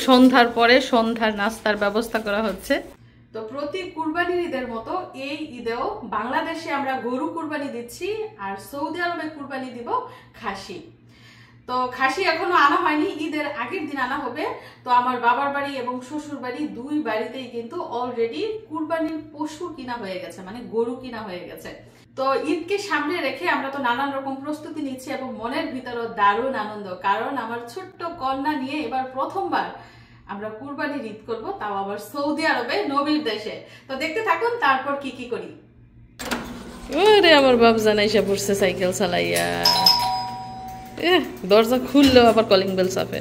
সন্ধ্যার পরে সন্ধ্যার নাস্তার ব্যবস্থা করা হচ্ছে। তো প্রতি কুরবানির ঈদের মতো এই ঈদেও বাংলাদেশে আমরা গরু কুরবানি দিচ্ছি, আর সৌদি আরবে কুরবানি দিব খাসি। তো খাসি এখনো আনা হয়নি, ঈদের আগের দিন আনা হবে। তো আমার বাবার বাড়ি এবং শ্বশুর বাড়ি দুই বাড়িতেই কিন্তু অলরেডি কুরবানির পশু কিনা হয়ে গেছে, মানে গরু কিনা হয়ে গেছে। তো ঈদকে সামনে রেখে আমরা তো নানান রকম প্রস্তুতি নিচ্ছি এবং মনের ভিতরেও দারুণ আনন্দ, কারণ আমার ছোট্ট কন্যা নিয়ে এবার প্রথমবার আমরা কুরবানির ঈদ করবো, তাও আবার সৌদি আরবে, নবীর দেশে। তো দেখতে থাকুন তারপর কি কি করি। ওরে আমার বাপ জানাইসা পড়ছে সাইকেল চালাইয়া, দরজা খুললো আবার কলিং বেল চাপে।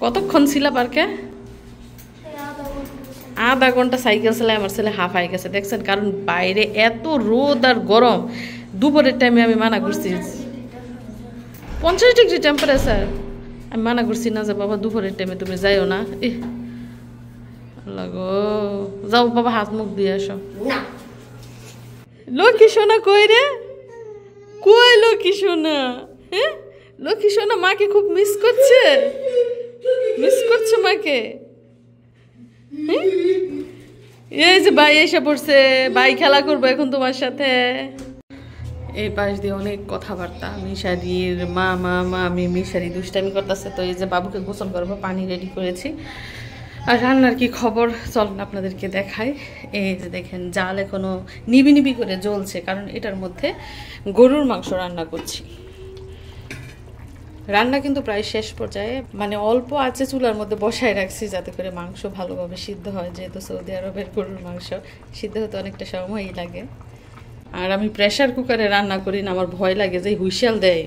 কতক্ষণ ছিল পার্কে? আধা ঘন্টা সাইকেল চালাই আমার ছেলে হাফ হয়ে গেছে, দেখছেন? কারণ বাইরে এত রোদ আর গরম। দুপুরের টাইমে আমি মানা করছি, 50 ডিগ্রি টেম্পারেচার, আমি মানা করছি না যে বাবা দুপুরের টাইমে তুমি যাইও না। লাগো যাও বাবা, হাত মুখ দিয়ে আসো। লক্ষ্মী সোনা কই রে? কই লক্ষ্মী সোনা? হ্যাঁ লক্ষ্মী সোনা মাকে খুব মিস করছে, মিস করছে মাকে। এই যে ভাই এসে পড়ছে, ভাই খেলা করবো এখন তোমার সাথে। এই পাশ দিয়ে অনেক কথাবার্তা, মিশারির মা মা মা আমি মিশারি দুষ্টামি করতেছে। তো এই যে বাবুকে গোসল করবো, পানি রেডি করেছি। আর রান্নার কি খবর চলুন আপনাদেরকে দেখাই। এই যে দেখেন জাল এখনো নিবি নিবি করে জ্বলছে, কারণ এটার মধ্যে গরুর মাংস রান্না করছি। রান্না কিন্তু প্রায় শেষ পর্যায়ে, মানে অল্প আছে চুলার মধ্যে বসায় রাখছি যাতে করে মাংস ভালোভাবে সিদ্ধ হয়, যেহেতু সৌদি আরবের গরুর মাংস সিদ্ধ হতে অনেকটা সময়ই লাগে। আর আমি প্রেশার কুকারে রান্না করি না, আমার ভয় লাগে যে হুইসেল দেয়।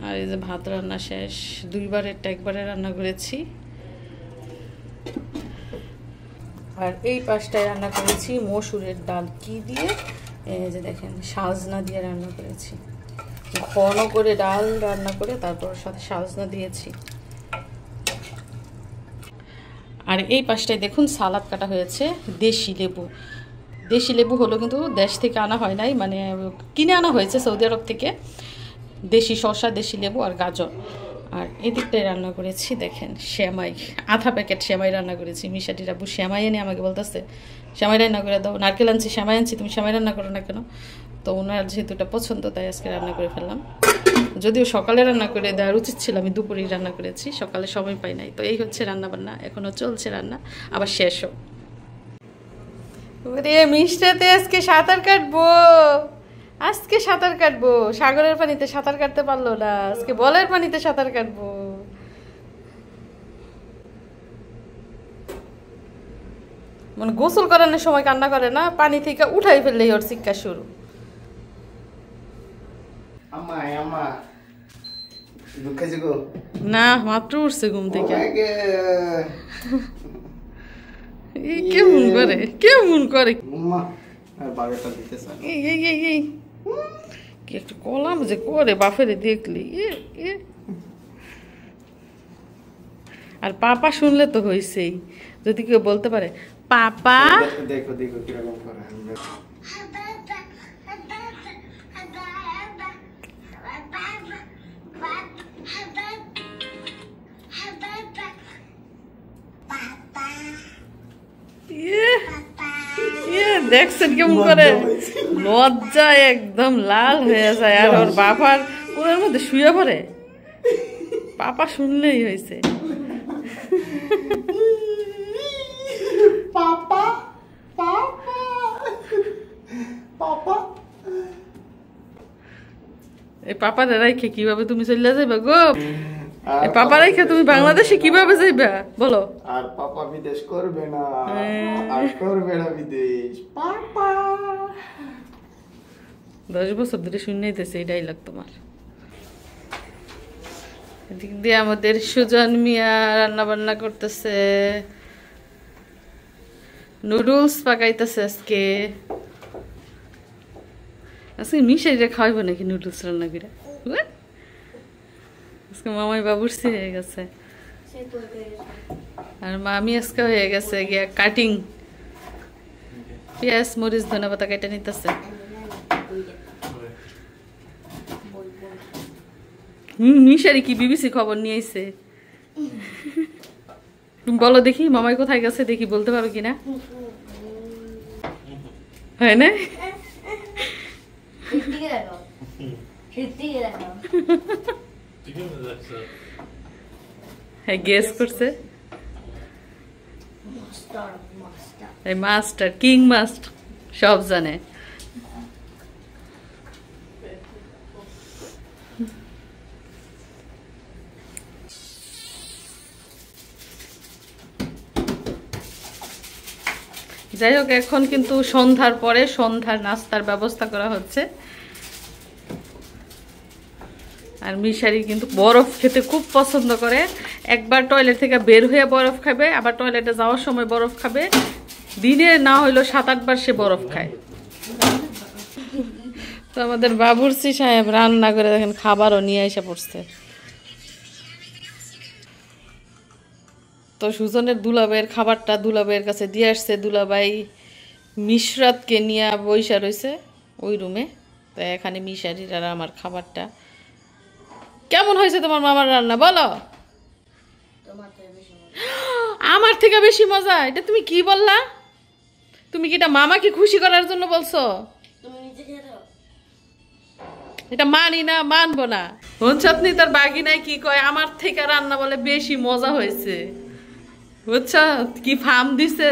আর এই যে ভাত রান্না শেষ, দুইবারেরটা একবারে রান্না করেছি। আর এই পাশটায় রান্না করেছি মসুরের ডাল কি দিয়ে, এই যে দেখেন সাজনা দিয়ে রান্না করেছি। ঘন করে ডাল রান্না করে তারপর সাথে সাজনা দিয়েছি। আর এই পাশটায় দেখুন সালাদ কাটা হয়েছে, দেশি লেবু। দেশি লেবু হলো কিন্তু দেশ থেকে আনা হয় নাই, মানে কিনে আনা হয়েছে সৌদি আরব থেকে। দেশি শসা, দেশি লেবু আর গাজর। আর এদিকটায় রান্না করেছি দেখেন সেমাই, আধা প্যাকেট সেমাই রান্না করেছি। মিশাটির আব্বু সেমাই এনে আমাকে বলতেছে সেমাই রান্না করে দাও, নারকেল আনছি সেমাই আনছি, তুমি সেমাই রান্না করো না কেন? তো ওনার যেহেতু এটা পছন্দ তাই আজকে রান্না করে ফেললাম। যদিও সকালে রান্না করে দেওয়ার উচিত ছিল, আমি দুপুরেই রান্না করেছি, সকালে সময় পাই নাই। তো এই হচ্ছে রান্না বান্না, এখনও চলছে রান্না, আবার শেষও। ওরে মিষ্টাতে আজকে সাঁতার কাটবো, আজকে সাঁতার কাটবো। সাগরের পানিতে সাঁতার কাটতে পারলো না, আজকে বলের পানিতে সাঁতার কাটবো। মানে গোসল করানোর সময় কান্না করে না, পানি থেকে উঠাই ফেললেই ওর চিৎকার শুরু। না মাত্র উঠছে ঘুম থেকে। কেমন করে কেমন করে কি একটা কলাম যে করে বাফেরে দেখলি। আর পাপা শুনলে তো হয়েছেই, যদি কেউ বলতে পারে পাপা, দেখো দেখো কিরকম করে। দেখছেন কেমন করে, লজ্জায় একদম লাল হয়ে যায়। আর ওর বাবার কোলের মধ্যে শুয়ে পড়ে, পাপা শুনলেই হয়েছে। পাপা পাপা পাপা, এই পাপা রাইখে কিভাবে তুমি চলে যাবে গো? এই পাপা রাইখে তুমি বাংলাদেশে কিভাবে যাইবা বলো? আর পাপা বিদেশ করবে না, আর করবে না বিদেশ। পাপা 10 বছর ধরে শুনেইতেছে এই ডায়লগ তোমার। এদিক দিয়ে আমাদের সুজন মিয়া রান্না বান্না করতেছে, নুডলস পাকাইতেছে আজকে। আজকে মিশাইরে খাওয়াইবো নাকি নুডলস রান্না করে? আজকে মামাই বাবুর্চি হয়ে গেছে, আর মামি আজকে হয়ে গেছে গিয়া কাটিং, পেঁয়াজ মরিচ ধনে পাতা কেটে নিতেছে। মিশারি কি বিবিসি খবর নিয়ে আইছে, তুমি বলো দেখি মামাই কোথায় গেছে, দেখি বলতে পারো কিনা। হয় না? হ্যাঁ গেস করছে। এই মাস্টার, কিং মাস্টার সব জানে। যাই হোক, এখন কিন্তু সন্ধ্যার পরে সন্ধ্যার নাস্তার ব্যবস্থা করা হচ্ছে। আর মিশারি কিন্তু বরফ খেতে খুব পছন্দ করে। একবার টয়লেট থেকে বের হয়ে বরফ খাবে, আবার টয়লেটে যাওয়ার সময় বরফ খাবে। দিনে না হইলো 7-8 বার সে বরফ খায়। তো আমাদের বাবুর্চি সাহেব রান্না করে দেখেন খাবারও নিয়ে এসে পড়ছে। তো সুজনের দুলাভাইয়ের খাবারটা দুলাভাইয়ের কাছে দিয়ে আসছে। দুলাভাই মিশরাতকে নিয়ে বইসা রয়েছে ওই রুমে। তো এখানে মিশারির আর আমার খাবারটা। কেমন হয়েছে তোমার মামার রান্না বলো? আমার থেকে বেশি মজা? এটা তুমি কি বললা? তুমি কি এটা মামাকে খুশি করার জন্য বলছো? এটা মানি না, মানবো না। হনছাতনি তার বাগি নাই কি কয়, আমার থেকে রান্না বলে বেশি মজা হয়েছে। বুঝছ কি ফার্ম দিছে।